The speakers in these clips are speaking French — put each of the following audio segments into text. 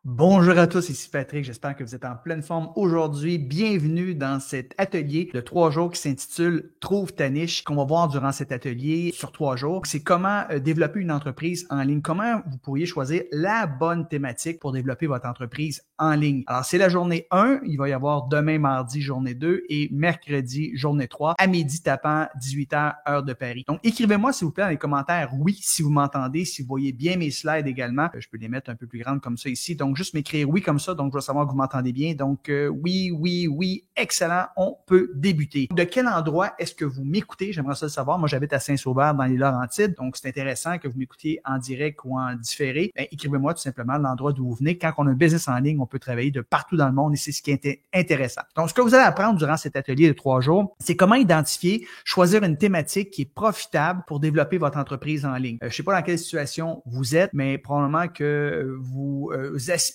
Bonjour à tous, ici Patrick, j'espère que vous êtes en pleine forme aujourd'hui. Bienvenue dans cet atelier de 3 jours qui s'intitule « Trouve ta niche » qu'on va voir durant cet atelier sur 3 jours. C'est comment développer une entreprise en ligne, comment vous pourriez choisir la bonne thématique pour développer votre entreprise en ligne. Alors, c'est la journée 1, il va y avoir demain mardi journée 2 et mercredi journée 3 à midi tapant 18h heure de Paris. Donc, écrivez-moi s'il vous plaît dans les commentaires oui si vous m'entendez, si vous voyez bien mes slides également. Je peux les mettre un peu plus grandes comme ça ici. Donc, juste m'écrire oui comme ça, donc je vais savoir que vous m'entendez bien. Donc, oui, excellent, on peut débuter. De quel endroit est-ce que vous m'écoutez? J'aimerais ça le savoir. Moi, j'habite à Saint-Sauveur dans les Laurentides, donc c'est intéressant que vous m'écoutiez en direct ou en différé. Ben, écrivez-moi tout simplement l'endroit d'où vous venez. Quand on a un business en ligne, on peut travailler de partout dans le monde et c'est ce qui est intéressant. Donc, ce que vous allez apprendre durant cet atelier de 3 jours, c'est comment identifier, choisir une thématique qui est profitable pour développer votre entreprise en ligne. Je sais pas dans quelle situation vous êtes, mais probablement que vous aspirez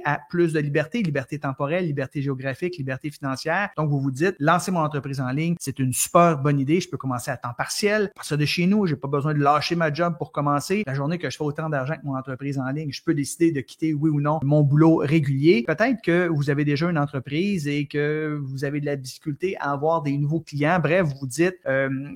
à plus de liberté temporelle, liberté géographique, liberté financière. Donc, vous vous dites, lancer mon entreprise en ligne, c'est une super bonne idée. Je peux commencer à temps partiel. Parce que de chez nous, j'ai pas besoin de lâcher ma job pour commencer. La journée que je fais autant d'argent que mon entreprise en ligne, je peux décider de quitter, oui ou non, mon boulot régulier. Peut-être que vous avez déjà une entreprise et que vous avez de la difficulté à avoir des nouveaux clients. Bref, vous vous dites,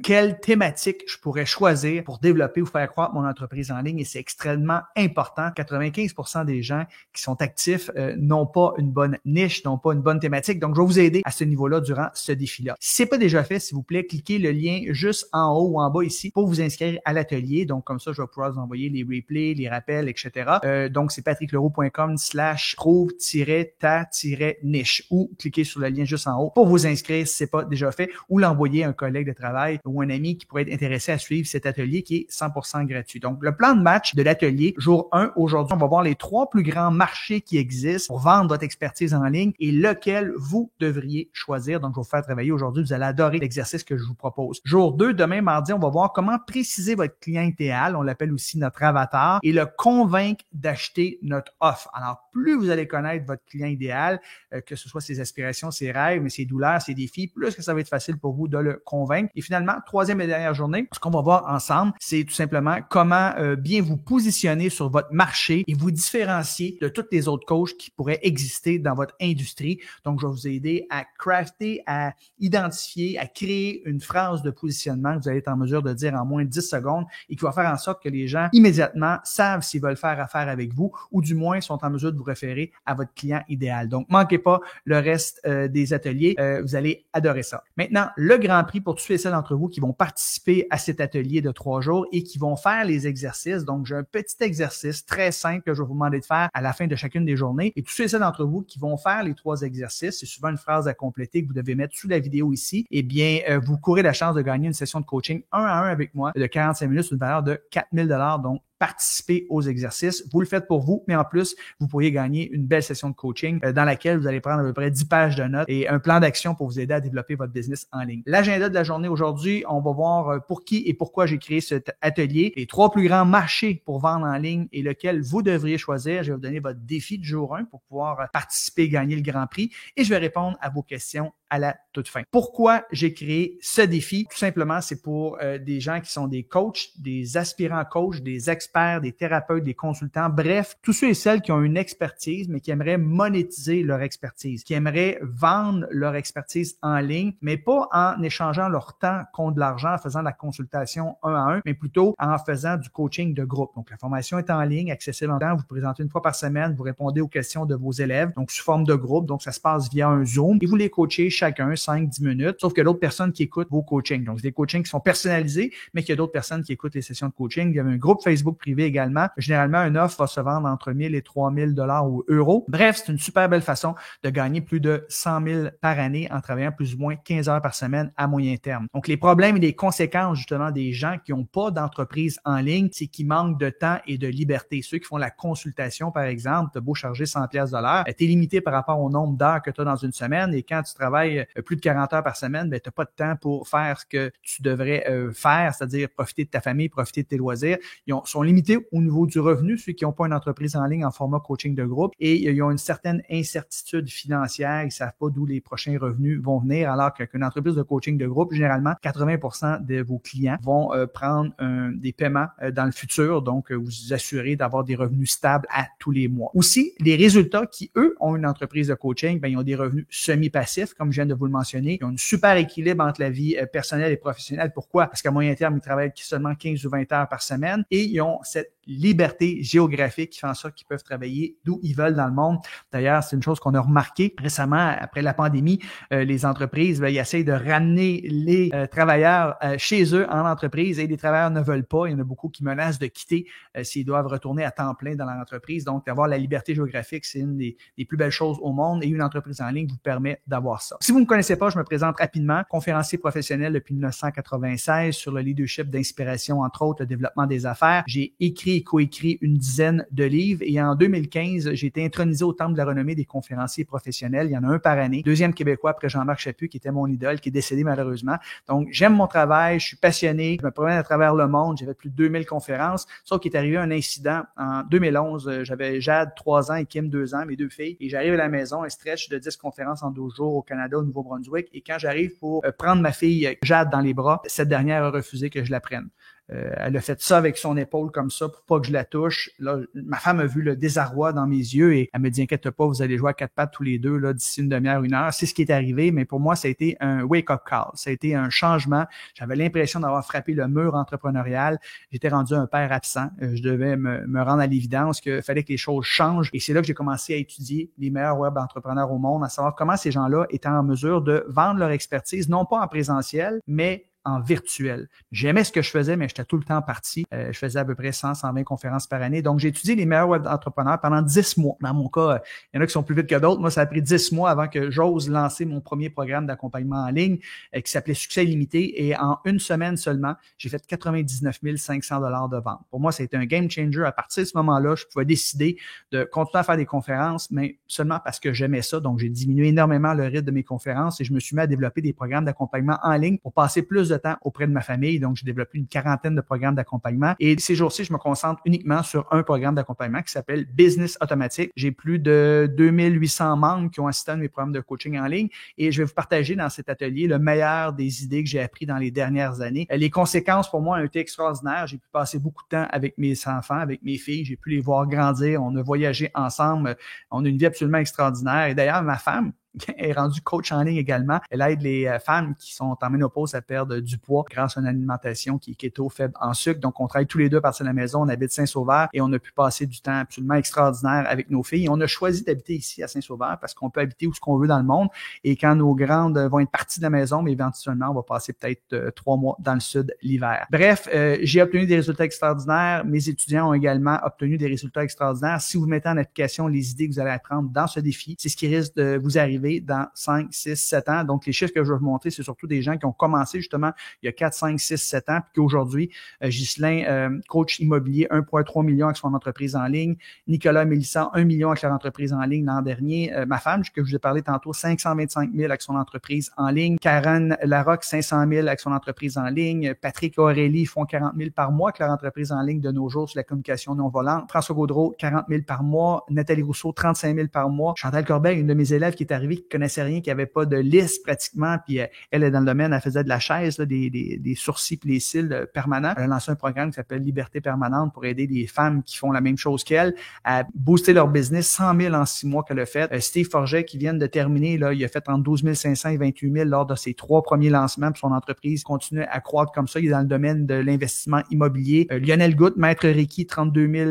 quelle thématique je pourrais choisir pour développer ou faire croître mon entreprise en ligne et c'est extrêmement important. 95% des gens qui sont actifs n'ont pas une bonne niche, n'ont pas une bonne thématique. Donc, je vais vous aider à ce niveau-là durant ce défi-là. Si c'est pas déjà fait, s'il vous plaît, cliquez le lien juste en haut ou en bas ici pour vous inscrire à l'atelier. Donc, comme ça, je vais pouvoir vous envoyer les replays, les rappels, etc. Donc, c'est patrickleroux.com/trouve-ta-niche ou cliquez sur le lien juste en haut pour vous inscrire si c'est pas déjà fait ou l'envoyer à un collègue de travail ou un ami qui pourrait être intéressé à suivre cet atelier qui est 100% gratuit. Donc, le plan de match de l'atelier, jour 1, aujourd'hui, on va voir les 3 plus grands marchés qui existent pour vendre votre expertise en ligne et lequel vous devriez choisir. Donc, je vais vous faire travailler aujourd'hui. Vous allez adorer l'exercice que je vous propose. Jour 2, demain, mardi, on va voir comment préciser votre client idéal. On l'appelle aussi notre avatar et le convaincre d'acheter notre offre. Alors, plus vous allez connaître votre client idéal, que ce soit ses aspirations, ses rêves, mais ses douleurs, ses défis, plus que ça va être facile pour vous de le convaincre. Et finalement, troisième et dernière journée, ce qu'on va voir ensemble, c'est tout simplement comment bien vous positionner sur votre marché et vous différencier de toutes les autres coachs qui pourraient exister dans votre industrie. Donc, je vais vous aider à crafter, à identifier, à créer une phrase de positionnement que vous allez être en mesure de dire en moins de 10 secondes et qui va faire en sorte que les gens immédiatement savent s'ils veulent faire affaire avec vous ou du moins sont en mesure de vous référer à votre client idéal. Donc, manquez pas le reste des ateliers. Vous allez adorer ça. Maintenant, le Grand Prix pour tous et celles d'entre vous qui vont participer à cet atelier de 3 jours et qui vont faire les exercices. Donc, j'ai un petit exercice très simple que je vais vous demander de faire à la fin de chacune des journées. Et tous ceux et celles d'entre vous qui vont faire les 3 exercices, c'est souvent une phrase à compléter que vous devez mettre sous la vidéo ici. Eh bien, vous courez la chance de gagner une session de coaching 1 à 1 avec moi de 45 minutes sur une valeur de 4000 $. Donc, participer aux exercices. Vous le faites pour vous, mais en plus, vous pourriez gagner une belle session de coaching dans laquelle vous allez prendre à peu près 10 pages de notes et un plan d'action pour vous aider à développer votre business en ligne. L'agenda de la journée aujourd'hui, on va voir pour qui et pourquoi j'ai créé cet atelier, les 3 plus grands marchés pour vendre en ligne et lequel vous devriez choisir. Je vais vous donner votre défi de jour 1 pour pouvoir participer et gagner le Grand Prix et je vais répondre à vos questions à la toute fin. Pourquoi j'ai créé ce défi? Tout simplement, c'est pour des gens qui sont des coachs, des aspirants coachs, des experts, des thérapeutes, des consultants, bref, tous ceux et celles qui ont une expertise, mais qui aimeraient monétiser leur expertise, qui aimeraient vendre leur expertise en ligne, mais pas en échangeant leur temps contre de l'argent, en faisant de la consultation 1 à 1, mais plutôt en faisant du coaching de groupe. Donc, la formation est en ligne, accessible en temps, vous présentez une fois par semaine, vous répondez aux questions de vos élèves, donc sous forme de groupe, donc ça se passe via un Zoom, et vous les coachez chacun 5-10 minutes, sauf que d'autres personnes qui écoutent vos coachings. Donc, c'est des coachings qui sont personnalisés, mais qu'il y a d'autres personnes qui écoutent les sessions de coaching. Il y a un groupe Facebook privé également. Généralement, une offre va se vendre entre 1000 et 3000 $ ou euros. Bref, c'est une super belle façon de gagner plus de 100 000 par année en travaillant plus ou moins 15 heures par semaine à moyen terme. Donc, les problèmes et les conséquences justement des gens qui n'ont pas d'entreprise en ligne, c'est qu'ils manquent de temps et de liberté. Ceux qui font la consultation, par exemple, tu as beau charger 100 $, tu es limité par rapport au nombre d'heures que tu as dans une semaine et quand tu travailles plus de 40 heures par semaine, ben, tu n'as pas de temps pour faire ce que tu devrais faire, c'est-à-dire profiter de ta famille, profiter de tes loisirs. Ils sont limités au niveau du revenu, ceux qui n'ont pas une entreprise en ligne en format coaching de groupe, et ils ont une certaine incertitude financière. Ils ne savent pas d'où les prochains revenus vont venir, alors qu'une entreprise de coaching de groupe, généralement, 80% de vos clients vont prendre des paiements dans le futur, donc vous vous assurez d'avoir des revenus stables à tous les mois. Aussi, les résultats qui, eux, ont une entreprise de coaching, ils ont des revenus semi-passifs, comme je viens de vous le mentionner. Ils ont un super équilibre entre la vie personnelle et professionnelle. Pourquoi? Parce qu'à moyen terme, ils travaillent seulement 15 ou 20 heures par semaine et ils ont cette liberté géographique qui fait en sorte qu'ils peuvent travailler d'où ils veulent dans le monde. D'ailleurs, c'est une chose qu'on a remarqué récemment après la pandémie. Les entreprises, ils essayent de ramener les travailleurs chez eux en entreprise et les travailleurs ne veulent pas. Il y en a beaucoup qui menacent de quitter s'ils doivent retourner à temps plein dans leur entreprise. Donc, d'avoir la liberté géographique, c'est une des plus belles choses au monde et une entreprise en ligne vous permet d'avoir ça. Si vous ne me connaissez pas, je me présente rapidement. Conférencier professionnel depuis 1996 sur le leadership d'inspiration, entre autres le développement des affaires. J'ai écrit et coécrit une dizaine de livres et en 2015, j'ai été intronisé au Temple de la renommée des conférenciers professionnels. Il y en a un par année. Deuxième Québécois après Jean-Marc Chaput, qui était mon idole, qui est décédé malheureusement. Donc, j'aime mon travail, je suis passionné, je me promène à travers le monde, j'ai fait plus de 2000 conférences. Sauf qu'il est arrivé un incident en 2011. J'avais Jade 3 ans et Kim 2 ans, mes 2 filles. Et j'arrive à la maison, un stretch de 10 conférences en 12 jours au Canada, au Nouveau-Brunswick. Et quand j'arrive pour prendre ma fille Jade dans les bras, cette dernière a refusé que je la prenne. Elle a fait ça avec son épaule comme ça pour pas que je la touche. Là, ma femme a vu le désarroi dans mes yeux et elle me dit, inquiète pas, vous allez jouer à 4 pattes tous les deux là d'ici une demi-heure, 1 heure. C'est ce qui est arrivé, mais pour moi, ça a été un wake-up call. Ça a été un changement. J'avais l'impression d'avoir frappé le mur entrepreneurial. J'étais rendu un père absent. Je devais me rendre à l'évidence qu'il fallait que les choses changent. Et c'est là que j'ai commencé à étudier les meilleurs web entrepreneurs au monde, à savoir comment ces gens-là étaient en mesure de vendre leur expertise, non pas en présentiel, mais en virtuel. J'aimais ce que je faisais, mais j'étais tout le temps parti. Je faisais à peu près 100-120 conférences par année. Donc, j'ai étudié les meilleurs web entrepreneurs pendant 10 mois. Dans mon cas, il y en a qui sont plus vite que d'autres. Moi, ça a pris 10 mois avant que j'ose lancer mon premier programme d'accompagnement en ligne qui s'appelait Succès Illimité. Et en 1 semaine seulement, j'ai fait 99 500 $ de vente. Pour moi, ça a été un game changer. À partir de ce moment-là, je pouvais décider de continuer à faire des conférences, mais seulement parce que j'aimais ça. Donc, j'ai diminué énormément le rythme de mes conférences et je me suis mis à développer des programmes d'accompagnement en ligne pour passer plus de temps auprès de ma famille. Donc, j'ai développé une quarantaine de programmes d'accompagnement. Et ces jours-ci, je me concentre uniquement sur un programme d'accompagnement qui s'appelle Business Automatique. J'ai plus de 2800 membres qui ont assisté à mes programmes de coaching en ligne et je vais vous partager dans cet atelier le meilleur des idées que j'ai appris dans les dernières années. Les conséquences pour moi ont été extraordinaires. J'ai pu passer beaucoup de temps avec mes enfants, avec mes filles. J'ai pu les voir grandir. On a voyagé ensemble. On a une vie absolument extraordinaire. Et d'ailleurs, ma femme est rendue coach en ligne également. Elle aide les femmes qui sont en ménopause à perdre du poids grâce à une alimentation qui est keto, faible en sucre. Donc, on travaille tous les deux à partir de la maison. On habite Saint-Sauveur et on a pu passer du temps absolument extraordinaire avec nos filles. On a choisi d'habiter ici à Saint-Sauveur parce qu'on peut habiter où ce qu'on veut dans le monde. Et quand nos grandes vont être parties de la maison, mais éventuellement, on va passer peut-être 3 mois dans le sud l'hiver. Bref, j'ai obtenu des résultats extraordinaires. Mes étudiants ont également obtenu des résultats extraordinaires. Si vous mettez en application les idées que vous allez apprendre dans ce défi, c'est ce qui risque de vous arriver dans 5, 6, 7 ans. Donc, les chiffres que je vais vous montrer, c'est surtout des gens qui ont commencé justement il y a 4, 5, 6, 7 ans, puis qu'aujourd'hui, Ghislain, coach immobilier, 1,3 million avec son entreprise en ligne. Nicolas Mélissa, 1 million avec leur entreprise en ligne l'an dernier. Ma femme, que je vous ai parlé tantôt, 525 000 avec son entreprise en ligne. Karen Larocque, 500 000 avec son entreprise en ligne. Patrick et Aurélie font 40 000 par mois avec leur entreprise en ligne de nos jours sur la communication non volante. François Gaudreau, 40 000 par mois. Nathalie Rousseau, 35 000 par mois. Chantal Corbeil, une de mes élèves qui est arrivée, qui connaissait rien, qui avait pas de liste pratiquement, puis elle est dans le domaine, elle faisait de la chaise, là, des sourcils puis des cils permanents. Elle a lancé un programme qui s'appelle Liberté permanente pour aider des femmes qui font la même chose qu'elle à booster leur business, 100 000 en 6 mois qu'elle a fait. Steve Forget qui vient de terminer, là, il a fait entre 12 500 et 28 000 lors de ses 3 premiers lancements, puis son entreprise continue à croître comme ça. Il est dans le domaine de l'investissement immobilier. Lionel Goutte, maître Reiki, 32 000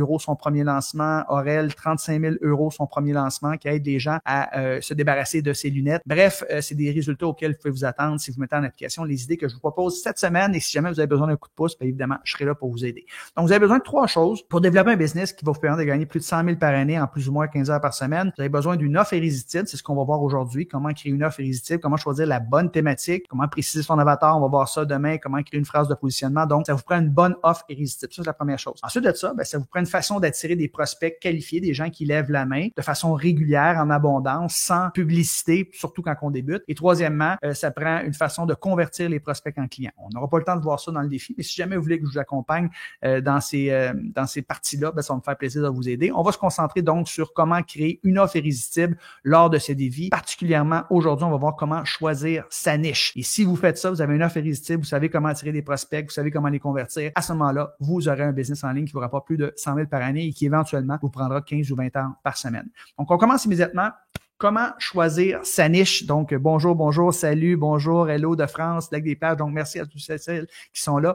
€ son premier lancement. Aurel, 35 000 € son premier lancement, qui aide les gens à se débarrasser de ses lunettes. Bref, c'est des résultats auxquels vous pouvez vous attendre si vous mettez en application les idées que je vous propose cette semaine. Et si jamais vous avez besoin d'un coup de pouce, bien évidemment, je serai là pour vous aider. Donc, vous avez besoin de 3 choses pour développer un business qui va vous permettre de gagner plus de 100 000 par année en plus ou moins 15 heures par semaine. Vous avez besoin d'une offre irrésistible. C'est ce qu'on va voir aujourd'hui. Comment créer une offre irrésistible, comment choisir la bonne thématique, comment préciser son avatar. On va voir ça demain. Comment créer une phrase de positionnement. Donc, ça vous prend une bonne offre irrésistible. Ça, c'est la première chose. Ensuite de ça, ça vous prend une façon d'attirer des prospects qualifiés, des gens qui lèvent la main de façon régulière, en abondance, sans publicité, surtout quand on débute. Et troisièmement, ça prend une façon de convertir les prospects en clients. On n'aura pas le temps de voir ça dans le défi, mais si jamais vous voulez que je vous accompagne dans ces parties-là, ça va me faire plaisir de vous aider. On va se concentrer donc sur comment créer une offre irrésistible lors de ces défis. Particulièrement aujourd'hui, on va voir comment choisir sa niche. Et si vous faites ça, vous avez une offre irrésistible, vous savez comment attirer des prospects, vous savez comment les convertir. À ce moment-là, vous aurez un business en ligne qui vous rapporte plus de 100 000 par année et qui éventuellement vous prendra 15 ou 20 heures par semaine. Donc, on commence immédiatement. Comment choisir sa niche? Donc, bonjour, salut, bonjour, hello de France, Lac des Plages. Donc, merci à tous celles qui sont là.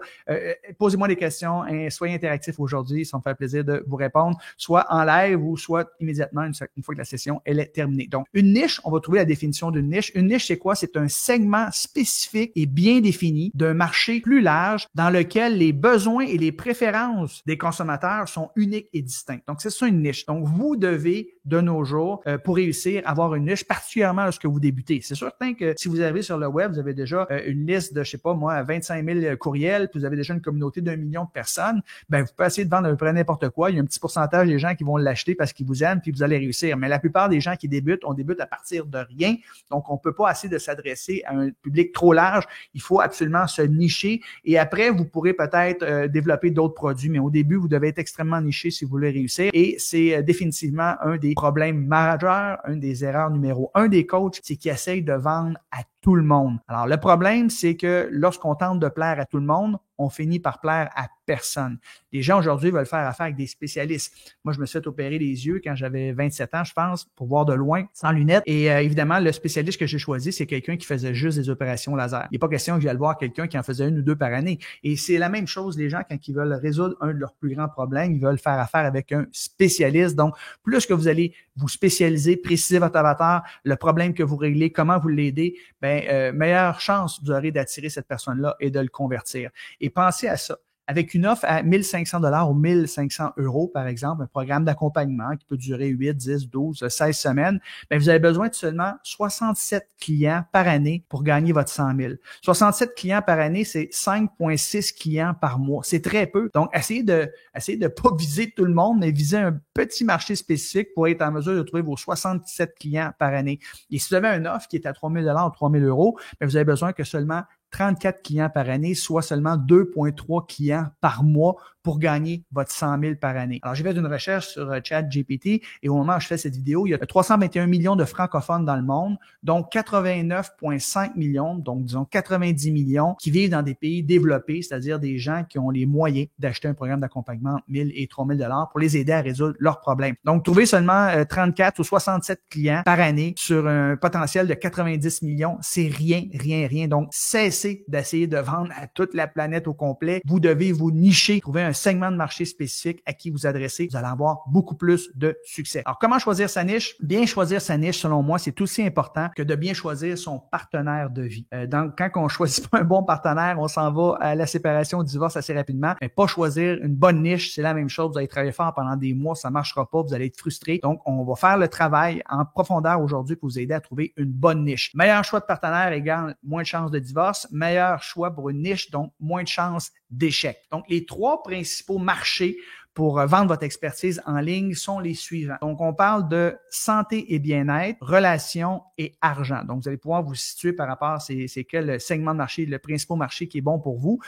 Posez-moi des questions, soyez interactifs aujourd'hui, ça me fait plaisir de vous répondre, soit en live ou soit immédiatement une fois que la session elle est terminée. Donc, une niche, on va trouver la définition d'une niche. Une niche, c'est quoi? C'est un segment spécifique et bien défini d'un marché plus large dans lequel les besoins et les préférences des consommateurs sont uniques et distincts. Donc, c'est ça une niche. Donc, vous devez, de nos jours, pour réussir, avoir une niche, particulièrement lorsque vous débutez. C'est certain que si vous arrivez sur le web, vous avez déjà une liste de, 25 000 courriels, puis vous avez déjà une communauté d'1 million de personnes, vous pouvez essayer de vendre à peu près n'importe quoi. Il y a un petit pourcentage des gens qui vont l'acheter parce qu'ils vous aiment, puis vous allez réussir. Mais la plupart des gens qui débutent, on débute à partir de rien. Donc, on peut pas essayer de s'adresser à un public trop large. Il faut absolument se nicher. Et après, vous pourrez peut-être développer d'autres produits. Mais au début, vous devez être extrêmement niché si vous voulez réussir. Et c'est définitivement un des problèmes majeurs, un des erreurs numéro 1 des coachs, c'est qu'ils essayent de vendre à tout le monde. Alors, le problème, c'est que lorsqu'on tente de plaire à tout le monde, on finit par plaire à personne. Les gens aujourd'hui veulent faire affaire avec des spécialistes. Moi, je me suis fait opérer les yeux quand j'avais 27 ans, je pense, pour voir de loin, sans lunettes. Et évidemment, le spécialiste que j'ai choisi, c'est quelqu'un qui faisait juste des opérations laser. Il n'est pas question que j'aille voir quelqu'un qui en faisait 1 ou 2 par année. Et c'est la même chose, les gens, quand ils veulent résoudre un de leurs plus grands problèmes, ils veulent faire affaire avec un spécialiste. Donc, plus que vous allez vous spécialiser, préciser votre avatar, le problème que vous réglez, comment vous l'aidez, meilleure chance vous aurez d'attirer cette personne-là et de le convertir. Et pensez à ça. Avec une offre à 1 500 $ ou 1 500 €, par exemple, un programme d'accompagnement qui peut durer 8, 10, 12, 16 semaines, vous avez besoin de seulement 67 clients par année pour gagner votre 100 000. 67 clients par année, c'est 5,6 clients par mois. C'est très peu. Donc, essayez de pas viser tout le monde, mais viser un petit marché spécifique pour être en mesure de trouver vos 67 clients par année. Et si vous avez une offre qui est à 3 000 $ ou 3 000 €, vous avez besoin que seulement 34 clients par année, soit seulement 2,3 clients par mois pour gagner votre 100 000 par année. Alors, j'ai fait une recherche sur ChatGPT et au moment où je fais cette vidéo, il y a 321 millions de francophones dans le monde, donc 89,5 millions, donc disons 90 millions qui vivent dans des pays développés, c'est-à-dire des gens qui ont les moyens d'acheter un programme d'accompagnement 1 000 et 3 000 $ pour les aider à résoudre leurs problèmes. Donc, trouver seulement 34 ou 67 clients par année sur un potentiel de 90 millions, c'est rien. Donc, cessez d'essayer de vendre à toute la planète au complet. Vous devez vous nicher, trouver un segment de marché spécifique à qui vous adresser. Vous allez avoir beaucoup plus de succès. Alors, comment choisir sa niche? Bien choisir sa niche, selon moi, c'est aussi important que de bien choisir son partenaire de vie. Donc, quand on choisit pas un bon partenaire, on s'en va à la séparation, au divorce assez rapidement. Mais pas choisir une bonne niche, c'est la même chose. Vous allez travailler fort pendant des mois, ça marchera pas, vous allez être frustré. Donc, on va faire le travail en profondeur aujourd'hui pour vous aider à trouver une bonne niche. Meilleur choix de partenaire égale moins de chances de divorce. Meilleur choix pour une niche, donc moins de chances d'échec. Donc, les 3 principaux marchés pour vendre votre expertise en ligne sont les suivants. Donc, on parle de santé et bien-être, relations et argent. Donc, vous allez pouvoir vous situer par rapport à c'est quel segment de marché, le principal marché qui est bon pour vous.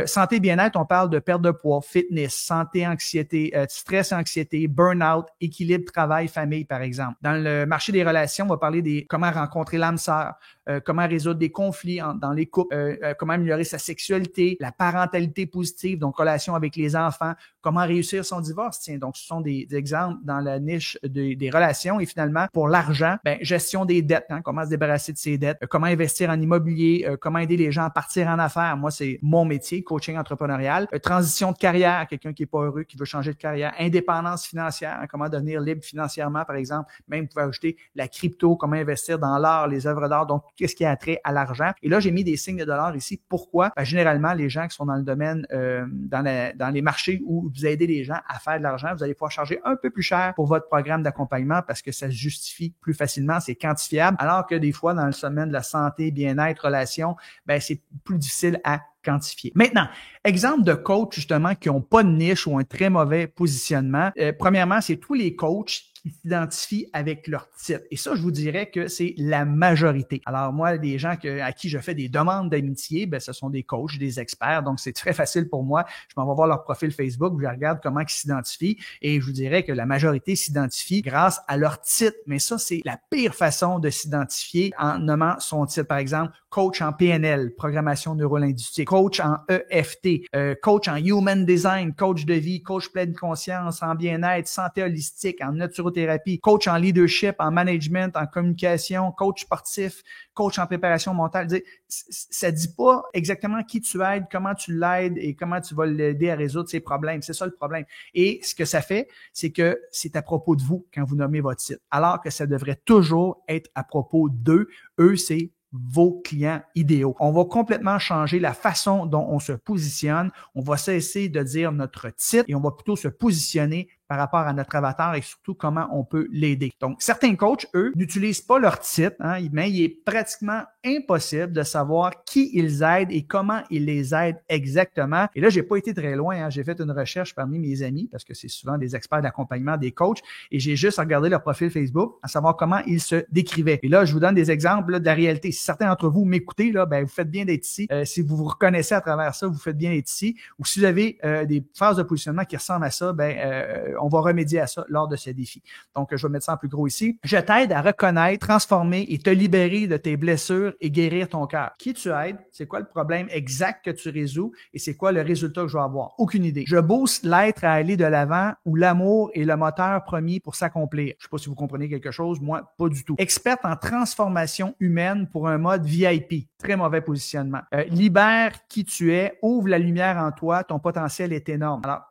Santé et bien-être, on parle de perte de poids, fitness, santé, anxiété, stress, anxiété, burn-out, équilibre, travail, famille, par exemple. Dans le marché des relations, on va parler des comment rencontrer l'âme sœur, comment résoudre des conflits dans les couples, comment améliorer sa sexualité, la parentalité positive, donc relation avec les enfants, comment réussir son divorce. Tiens, donc ce sont des exemples dans la niche des relations. Et finalement, pour l'argent, gestion des dettes, comment se débarrasser de ses dettes, comment investir en immobilier, comment aider les gens à partir en affaires. Moi, c'est mon métier, coaching entrepreneurial. Transition de carrière, quelqu'un qui est pas heureux, qui veut changer de carrière. Indépendance financière, comment devenir libre financièrement, par exemple. Même, vous pouvez ajouter la crypto, comment investir dans l'art, les œuvres d'art. Donc, qu'est-ce qui a trait à l'argent. Et là, j'ai mis des signes de dollars ici. Pourquoi? Généralement, les gens qui sont dans le domaine, dans les marchés où vous aidez les gens à faire de l'argent, vous allez pouvoir charger un peu plus cher pour votre programme d'accompagnement parce que ça se justifie plus facilement, c'est quantifiable. Alors que des fois, dans le domaine de la santé, bien-être, relations, c'est plus difficile à quantifier. Maintenant, exemple de coachs justement qui n'ont pas de niche ou un très mauvais positionnement. Premièrement, c'est tous les coachs qui s'identifient avec leur titre. Et ça, je vous dirais que c'est la majorité. Alors moi, les gens à qui je fais des demandes d'amitié, ce sont des coachs, des experts, donc c'est très facile pour moi. Je m'en vais voir leur profil Facebook, je regarde comment ils s'identifient et je vous dirais que la majorité s'identifie grâce à leur titre. Mais ça, c'est la pire façon de s'identifier en nommant son titre. Par exemple, coach en PNL, programmation neurolinguistique, coach en EFT, coach en Human Design, coach de vie, coach pleine conscience, en bien-être, santé holistique, en naturothérapie, coach en leadership, en management, en communication, coach sportif, coach en préparation mentale. Ça dit pas exactement qui tu aides, comment tu l'aides et comment tu vas l'aider à résoudre ses problèmes. C'est ça le problème. Et ce que ça fait, c'est que c'est à propos de vous quand vous nommez votre titre, alors que ça devrait toujours être à propos d'eux. Eux, c'est vos clients idéaux. On va complètement changer la façon dont on se positionne. On va cesser de dire notre titre et on va plutôt se positionner par rapport à notre avatar et surtout comment on peut l'aider. Donc, certains coachs, eux, n'utilisent pas leur titre, mais il est pratiquement impossible de savoir qui ils aident et comment ils les aident exactement. Et là, j'ai pas été très loin. J'ai fait une recherche parmi mes amis parce que c'est souvent des experts d'accompagnement, des coachs, et j'ai juste regardé leur profil Facebook à savoir comment ils se décrivaient. Et là, je vous donne des exemples là, de la réalité. Si certains d'entre vous m'écoutez, là, vous faites bien d'être ici. Si vous vous reconnaissez à travers ça, vous faites bien d'être ici. Ou si vous avez des phases de positionnement qui ressemblent à ça, on va remédier à ça lors de ce défi. Donc, je vais mettre ça en plus gros ici. Je t'aide à reconnaître, transformer et te libérer de tes blessures et guérir ton cœur. Qui tu aides? C'est quoi le problème exact que tu résous? Et c'est quoi le résultat que je vais avoir? Aucune idée. Je booste l'être à aller de l'avant où l'amour est le moteur premier pour s'accomplir. Je sais pas si vous comprenez quelque chose. Moi, pas du tout. Experte en transformation humaine pour un mode VIP. Très mauvais positionnement. Libère qui tu es. Ouvre la lumière en toi. Ton potentiel est énorme. Alors,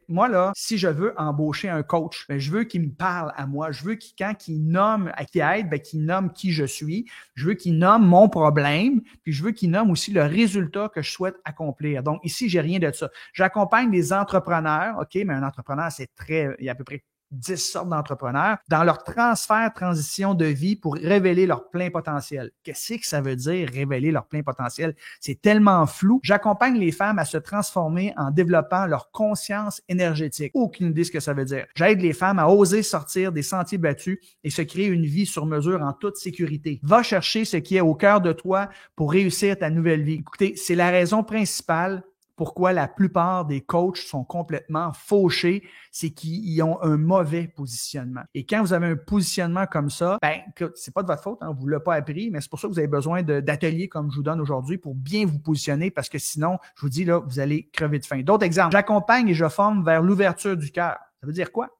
moi, là, si je veux embaucher un coach, je veux qu'il me parle à moi. Je veux qu'il, quand il nomme, qu'il aide, qu'il nomme qui je suis. Je veux qu'il nomme mon problème. Puis je veux qu'il nomme aussi le résultat que je souhaite accomplir. Donc, ici, j'ai rien de ça. J'accompagne des entrepreneurs. OK, mais un entrepreneur, il y a à peu près 10 sortes d'entrepreneurs dans leur transition de vie pour révéler leur plein potentiel. Qu'est-ce que ça veut dire, révéler leur plein potentiel? C'est tellement flou. J'accompagne les femmes à se transformer en développant leur conscience énergétique. Aucune idée ce que ça veut dire. J'aide les femmes à oser sortir des sentiers battus et se créer une vie sur mesure en toute sécurité. Va chercher ce qui est au cœur de toi pour réussir ta nouvelle vie. Écoutez, c'est la raison principale pourquoi la plupart des coachs sont complètement fauchés, c'est qu'ils ont un mauvais positionnement. Et quand vous avez un positionnement comme ça, c'est pas de votre faute, vous l'avez pas appris, mais c'est pour ça que vous avez besoin d'ateliers comme je vous donne aujourd'hui pour bien vous positionner parce que sinon, je vous dis là, vous allez crever de faim. D'autres exemples, j'accompagne et je forme vers l'ouverture du cœur. Ça veut dire quoi?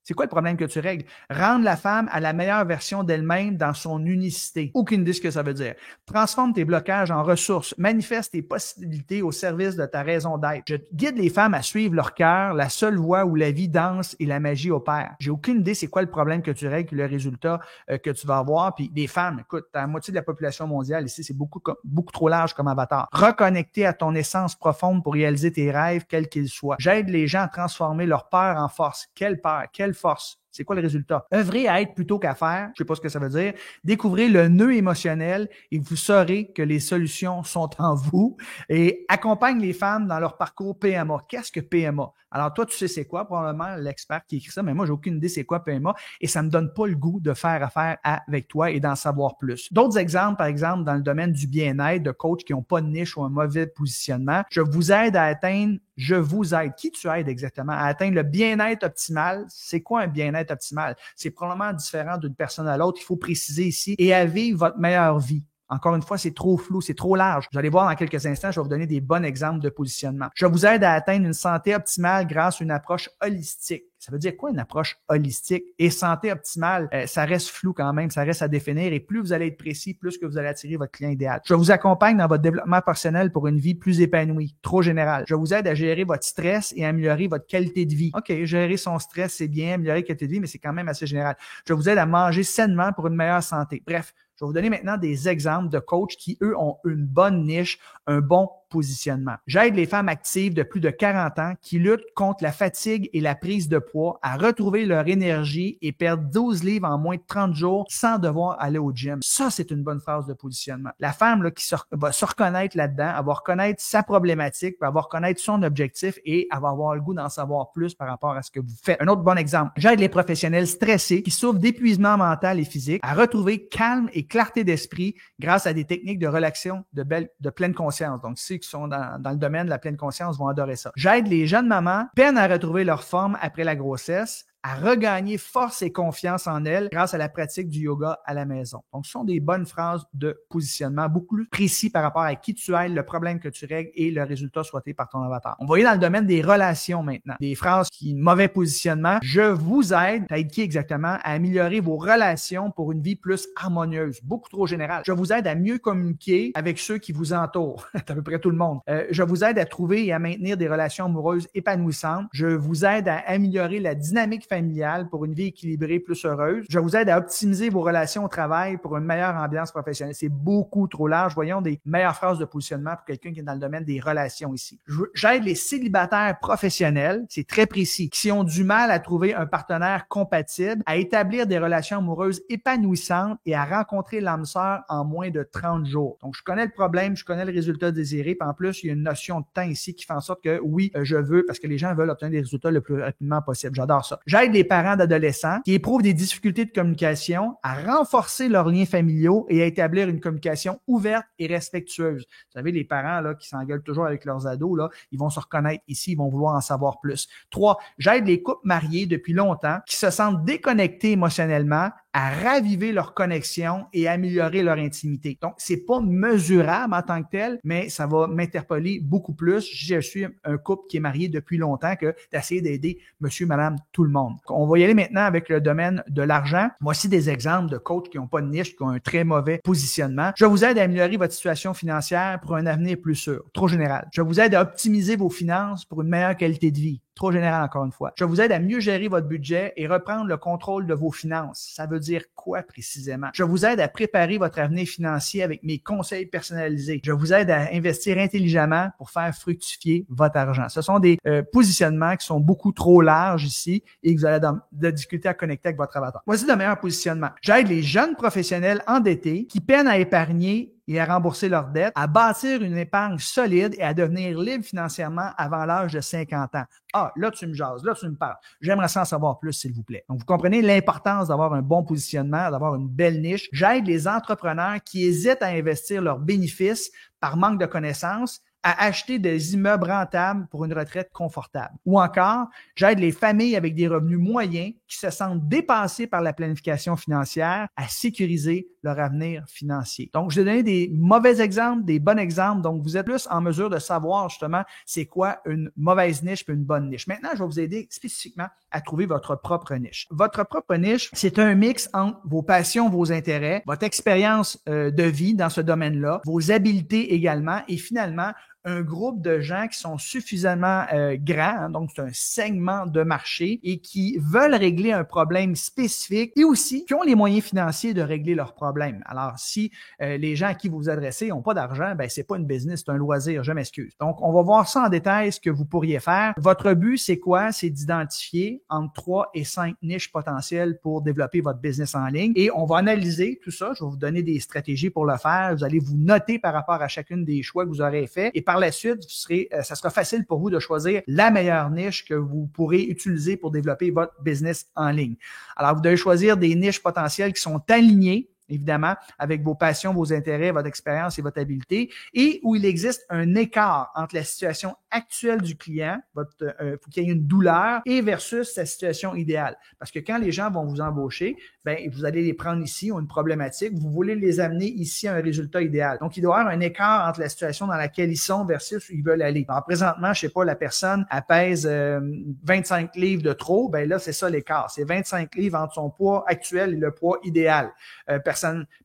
C'est quoi le problème que tu règles? Rendre la femme à la meilleure version d'elle-même dans son unicité. Aucune idée ce que ça veut dire. Transforme tes blocages en ressources. Manifeste tes possibilités au service de ta raison d'être. Je guide les femmes à suivre leur cœur, la seule voie où la vie danse et la magie opère. J'ai aucune idée c'est quoi le problème que tu règles, le résultat que tu vas avoir. Puis des femmes, écoute, t'as la moitié de la population mondiale ici, c'est beaucoup trop large comme avatar. Reconnecter à ton essence profonde pour réaliser tes rêves, quels qu'ils soient. J'aide les gens à transformer leur peur en force. Quelle peur? Quelle force? C'est quoi le résultat? Œuvrez à être plutôt qu'à faire. Je sais pas ce que ça veut dire. Découvrez le nœud émotionnel et vous saurez que les solutions sont en vous. Et accompagne les femmes dans leur parcours PMA. Qu'est-ce que PMA? Alors toi, tu sais c'est quoi? Probablement l'expert qui écrit ça, mais moi, j'ai aucune idée c'est quoi PMA et ça me donne pas le goût de faire affaire avec toi et d'en savoir plus. D'autres exemples, par exemple, dans le domaine du bien-être, de coachs qui n'ont pas de niche ou un mauvais positionnement. Je vous aide à atteindre Qui tu aides exactement? À atteindre le bien-être optimal. C'est quoi un bien-être optimal? C'est probablement différent d'une personne à l'autre. Il faut préciser ici. Et à vivre votre meilleure vie. Encore une fois, c'est trop flou, c'est trop large. Vous allez voir dans quelques instants, je vais vous donner des bons exemples de positionnement. Je vous aide à atteindre une santé optimale grâce à une approche holistique. Ça veut dire quoi une approche holistique? Et santé optimale, ça reste flou quand même, ça reste à définir. Et plus vous allez être précis, plus que vous allez attirer votre client idéal. Je vous accompagne dans votre développement personnel pour une vie plus épanouie, trop générale. Je vous aide à gérer votre stress et à améliorer votre qualité de vie. OK, gérer son stress, c'est bien, améliorer la qualité de vie, mais c'est quand même assez général. Je vous aide à manger sainement pour une meilleure santé. Bref, je vais vous donner maintenant des exemples de coachs qui, eux, ont une bonne niche, un bon positionnement. J'aide les femmes actives de plus de 40 ans qui luttent contre la fatigue et la prise de poids à retrouver leur énergie et perdre 12 livres en moins de 30 jours sans devoir aller au gym. Ça, c'est une bonne phrase de positionnement. La femme là, qui va se reconnaître là-dedans, elle va reconnaître sa problématique, elle va reconnaître son objectif et elle va avoir le goût d'en savoir plus par rapport à ce que vous faites. Un autre bon exemple, j'aide les professionnels stressés qui souffrent d'épuisement mental et physique à retrouver calme et clarté d'esprit grâce à des techniques de relaxation de pleine conscience. Donc, ceux qui sont dans le domaine de la pleine conscience vont adorer ça. J'aide les jeunes mamans peinent à retrouver leur forme après la grossesse, à regagner force et confiance en elles grâce à la pratique du yoga à la maison. Donc, ce sont des bonnes phrases de positionnement beaucoup plus précis par rapport à qui tu es, le problème que tu règles et le résultat souhaité par ton avatar. On va aller dans le domaine des relations maintenant. Des phrases qui, mauvais positionnement. Je vous aide, t'aides qui exactement, à améliorer vos relations pour une vie plus harmonieuse. Beaucoup trop général. Je vous aide à mieux communiquer avec ceux qui vous entourent. C'est à peu près tout le monde. Je vous aide à trouver et à maintenir des relations amoureuses épanouissantes. Je vous aide à améliorer la dynamique familiale pour une vie équilibrée, plus heureuse. Je vous aide à optimiser vos relations au travail pour une meilleure ambiance professionnelle. C'est beaucoup trop large. Voyons des meilleures phrases de positionnement pour quelqu'un qui est dans le domaine des relations ici. J'aide les célibataires professionnels, c'est très précis, qui ont du mal à trouver un partenaire compatible, à établir des relations amoureuses épanouissantes et à rencontrer l'âme sœur en moins de 30 jours. Donc, je connais le problème, je connais le résultat désiré, puis en plus, il y a une notion de temps ici qui fait en sorte que oui, je veux, parce que les gens veulent obtenir des résultats le plus rapidement possible. J'adore ça. J'aide les parents d'adolescents qui éprouvent des difficultés de communication à renforcer leurs liens familiaux et à établir une communication ouverte et respectueuse. Vous savez, les parents là qui s'engueulent toujours avec leurs ados, là, ils vont se reconnaître ici, ils vont vouloir en savoir plus. 3, j'aide les couples mariés depuis longtemps qui se sentent déconnectés émotionnellement à raviver leur connexion et améliorer leur intimité. Donc, c'est pas mesurable en tant que tel, mais ça va m'interpeller beaucoup plus. Je suis un couple qui est marié depuis longtemps que d'essayer d'aider monsieur, madame, tout le monde. On va y aller maintenant avec le domaine de l'argent. Voici des exemples de coachs qui n'ont pas de niche, qui ont un très mauvais positionnement. Je vous aide à améliorer votre situation financière pour un avenir plus sûr. Trop général. Je vous aide à optimiser vos finances pour une meilleure qualité de vie. Trop général encore une fois. Je vous aide à mieux gérer votre budget et reprendre le contrôle de vos finances. Ça veut dire quoi précisément? Je vous aide à préparer votre avenir financier avec mes conseils personnalisés. Je vous aide à investir intelligemment pour faire fructifier votre argent. Ce sont des positionnements qui sont beaucoup trop larges ici et que vous allez de difficulté à connecter avec votre avatar. Voici le meilleur positionnement. J'aide les jeunes professionnels endettés qui peinent à épargner et à rembourser leurs dettes, à bâtir une épargne solide et à devenir libre financièrement avant l'âge de 50 ans. Ah, là, tu me jases, là, tu me parles. J'aimerais ça en savoir plus, s'il vous plaît. Donc, vous comprenez l'importance d'avoir un bon positionnement, d'avoir une belle niche. J'aide les entrepreneurs qui hésitent à investir leurs bénéfices par manque de connaissances à acheter des immeubles rentables pour une retraite confortable. Ou encore, j'aide les familles avec des revenus moyens qui se sentent dépassées par la planification financière à sécuriser leur avenir financier. Donc, je vais donner des mauvais exemples, des bons exemples. Donc, vous êtes plus en mesure de savoir justement c'est quoi une mauvaise niche et une bonne niche. Maintenant, je vais vous aider spécifiquement à trouver votre propre niche. Votre propre niche, c'est un mix entre vos passions, vos intérêts, votre expérience de vie dans ce domaine-là, vos habiletés également et finalement, un groupe de gens qui sont suffisamment grands, hein, donc c'est un segment de marché et qui veulent régler un problème spécifique et aussi qui ont les moyens financiers de régler leurs problèmes. Alors, si les gens à qui vous vous adressez n'ont pas d'argent, ben c'est pas une business, c'est un loisir, je m'excuse. Donc, on va voir ça en détail, ce que vous pourriez faire. Votre but, c'est quoi? C'est d'identifier entre 3 et 5 niches potentielles pour développer votre business en ligne et on va analyser tout ça. Je vais vous donner des stratégies pour le faire. Vous allez vous noter par rapport à chacune des choix que vous aurez fait et par la suite, ça sera facile pour vous de choisir la meilleure niche que vous pourrez utiliser pour développer votre business en ligne. Alors, vous devez choisir des niches potentielles qui sont alignées évidemment, avec vos passions, vos intérêts, votre expérience et votre habileté, et où il existe un écart entre la situation actuelle du client, faut qu'il y ait une douleur, et versus sa situation idéale. Parce que quand les gens vont vous embaucher, ben vous allez les prendre ici, ont une problématique, vous voulez les amener ici à un résultat idéal. Donc, il doit y avoir un écart entre la situation dans laquelle ils sont versus où ils veulent aller. Alors, présentement, je sais pas, la personne, elle pèse 25 livres de trop, ben là, c'est ça l'écart. C'est 25 livres entre son poids actuel et le poids idéal.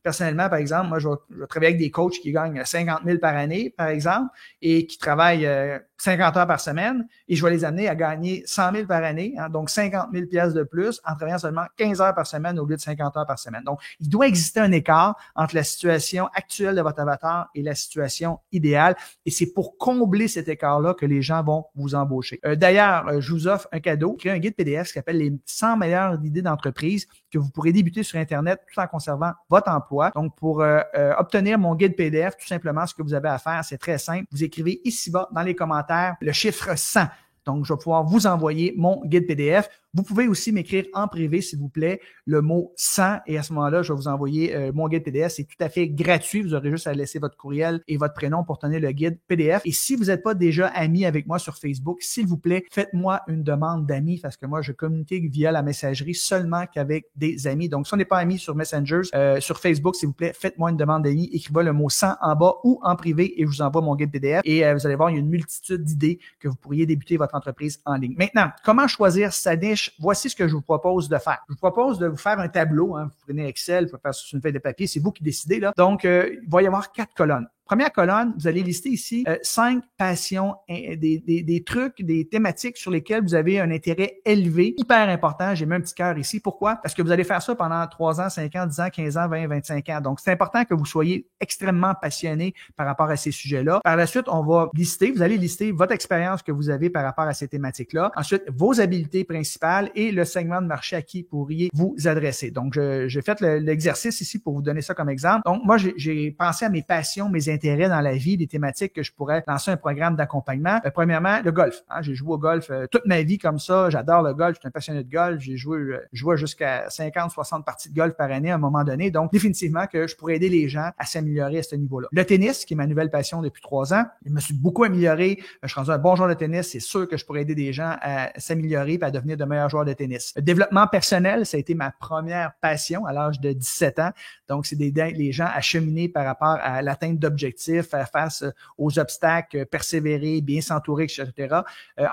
personnellement, par exemple, moi, je vais travailler avec des coachs qui gagnent 50 000 par année, par exemple, et qui travaillent 50 heures par semaine, et je vais les amener à gagner 100 000 par année, hein, donc 50 000 pièces de plus en travaillant seulement 15 heures par semaine au lieu de 50 heures par semaine. Donc, il doit exister un écart entre la situation actuelle de votre avatar et la situation idéale, et c'est pour combler cet écart-là que les gens vont vous embaucher. D'ailleurs, je vous offre un cadeau, créer un guide PDF qui s'appelle les 100 meilleures idées d'entreprise que vous pourrez débuter sur Internet tout en conservant votre emploi. Donc, pour obtenir mon guide PDF, tout simplement, ce que vous avez à faire, c'est très simple. Vous écrivez ici-bas dans les commentaires le chiffre 100. Donc, je vais pouvoir vous envoyer mon guide PDF. Vous pouvez aussi m'écrire en privé, s'il vous plaît, le mot 100 et à ce moment-là, je vais vous envoyer mon guide PDF. C'est tout à fait gratuit. Vous aurez juste à laisser votre courriel et votre prénom pour tenir le guide PDF. Et si vous n'êtes pas déjà ami avec moi sur Facebook, s'il vous plaît, faites-moi une demande d'amis parce que moi, je communique via la messagerie seulement qu'avec des amis. Donc, si on n'est pas amis sur Messenger, sur Facebook, s'il vous plaît, faites-moi une demande d'amis. Écrivez le mot 100 en bas ou en privé et je vous envoie mon guide PDF. Et vous allez voir, il y a une multitude d'idées que vous pourriez débuter votre entreprise en ligne. Maintenant, comment choisir sa niche? Voici ce que je vous propose de faire. Je vous propose de vous faire un tableau. Hein. Vous prenez Excel, vous pouvez faire sur une feuille de papier. C'est vous qui décidez, là. Donc, il va y avoir 4 colonnes. Première colonne, vous allez lister ici 5 passions, des trucs, des thématiques sur lesquelles vous avez un intérêt élevé, hyper important. J'ai mis un petit cœur ici. Pourquoi? Parce que vous allez faire ça pendant 3 ans, 5 ans, 10 ans, 15 ans, 20, 25 ans. Donc, c'est important que vous soyez extrêmement passionné par rapport à ces sujets-là. Par la suite, on va vous allez lister votre expérience que vous avez par rapport à ces thématiques-là. Ensuite, vos habiletés principales et le segment de marché à qui pourriez vous adresser. Donc, j'ai fait l'exercice ici pour vous donner ça comme exemple. Donc, moi, j'ai pensé à mes passions, mes intérêts dans la vie, des thématiques que je pourrais lancer un programme d'accompagnement. Premièrement, le golf. Hein, j'ai joué au golf toute ma vie comme ça. J'adore le golf. Je suis un passionné de golf. J'ai joué jusqu'à 50, 60 parties de golf par année à un moment donné. Donc, définitivement que je pourrais aider les gens à s'améliorer à ce niveau-là. Le tennis, qui est ma nouvelle passion depuis 3 ans. Je me suis beaucoup amélioré. Je suis rendu un bon joueur de tennis. C'est sûr que je pourrais aider des gens à s'améliorer et à devenir de meilleurs joueurs de tennis. Le développement personnel, ça a été ma première passion à l'âge de 17 ans. Donc, c'est d'aider les gens à cheminer par rapport à l'atteinte d'objectifs, faire face aux obstacles, persévérer, bien s'entourer, etc.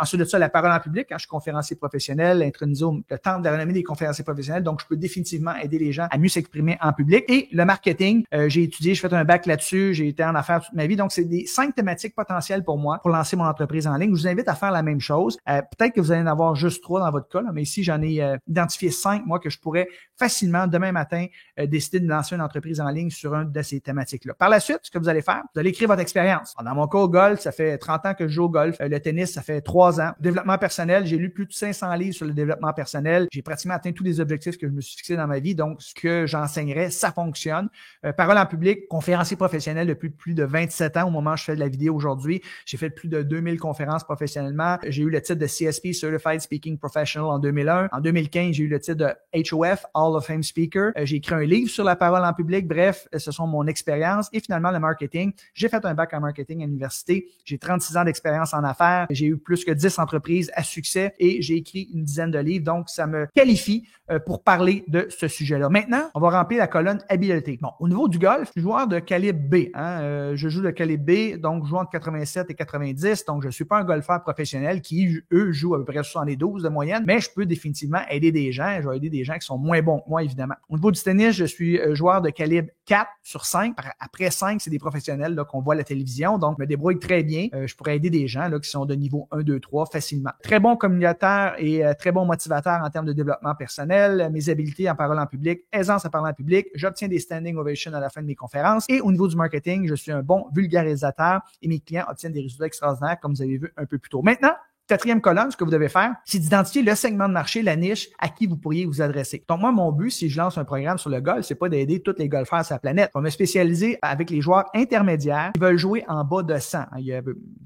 Ensuite de ça, la parole en public. Hein, je suis conférencier professionnel, intronisé le temple de la renommée des conférenciers professionnels. Donc, je peux définitivement aider les gens à mieux s'exprimer en public. Et le marketing, j'ai étudié, j'ai fait un bac là-dessus, j'ai été en affaires toute ma vie. Donc, c'est des 5 thématiques potentielles pour moi pour lancer mon entreprise en ligne. Je vous invite à faire la même chose. Peut-être que vous allez en avoir juste 3 dans votre cas, là, mais ici, j'en ai identifié 5, moi, que je pourrais facilement, demain matin, décider de lancer une entreprise en ligne sur une de ces thématiques-là. Par la suite, ce que vous allez faire, vous allez écrire votre expérience. Dans mon cas, au golf, ça fait 30 ans que je joue au golf. Le tennis, ça fait 3 ans. Développement personnel, j'ai lu plus de 500 livres sur le développement personnel. J'ai pratiquement atteint tous les objectifs que je me suis fixé dans ma vie. Donc, ce que j'enseignerais, ça fonctionne. Parole en public, conférencier professionnel depuis plus de 27 ans au moment où je fais de la vidéo aujourd'hui. J'ai fait plus de 2000 conférences professionnellement. J'ai eu le titre de CSP, Certified Speaking Professional en 2001. En 2015, j'ai eu le titre de HOF, Hall of Fame Speaker. J'ai écrit un livre sur la parole en public. Bref, ce sont mon expérience. Et finalement, le marketing. J'ai fait un bac en marketing à l'université. J'ai 36 ans d'expérience en affaires. J'ai eu plus que 10 entreprises à succès et j'ai écrit une dizaine de livres. Donc, ça me qualifie pour parler de ce sujet-là. Maintenant, on va remplir la colonne habileté. Bon, au niveau du golf, je suis joueur de calibre B. Hein? Je joue de calibre B, donc je joue entre 87 et 90. Donc, je ne suis pas un golfeur professionnel qui, eux, jouent à peu près 72 de moyenne, mais je peux définitivement aider des gens. Je vais aider des gens qui sont moins bons que moi, évidemment. Au niveau du tennis, je suis joueur de calibre 4 sur 5. Après 5, c'est des professionnels là, qu'on voit à la télévision. Donc, je me débrouille très bien. Je pourrais aider des gens là, qui sont de niveau 1, 2, 3 facilement. Très bon communicateur et très bon motivateur en termes de développement personnel. Mes habiletés en parole en public, aisance à parler en public. J'obtiens des standing ovations à la fin de mes conférences. Et au niveau du marketing, je suis un bon vulgarisateur et mes clients obtiennent des résultats extraordinaires comme vous avez vu un peu plus tôt. Maintenant, 4e colonne, ce que vous devez faire, c'est d'identifier le segment de marché, la niche à qui vous pourriez vous adresser. Donc, moi, mon but, si je lance un programme sur le golf, c'est pas d'aider tous les golfeurs sur la planète. On va me spécialiser avec les joueurs intermédiaires qui veulent jouer en bas de 100. Il y a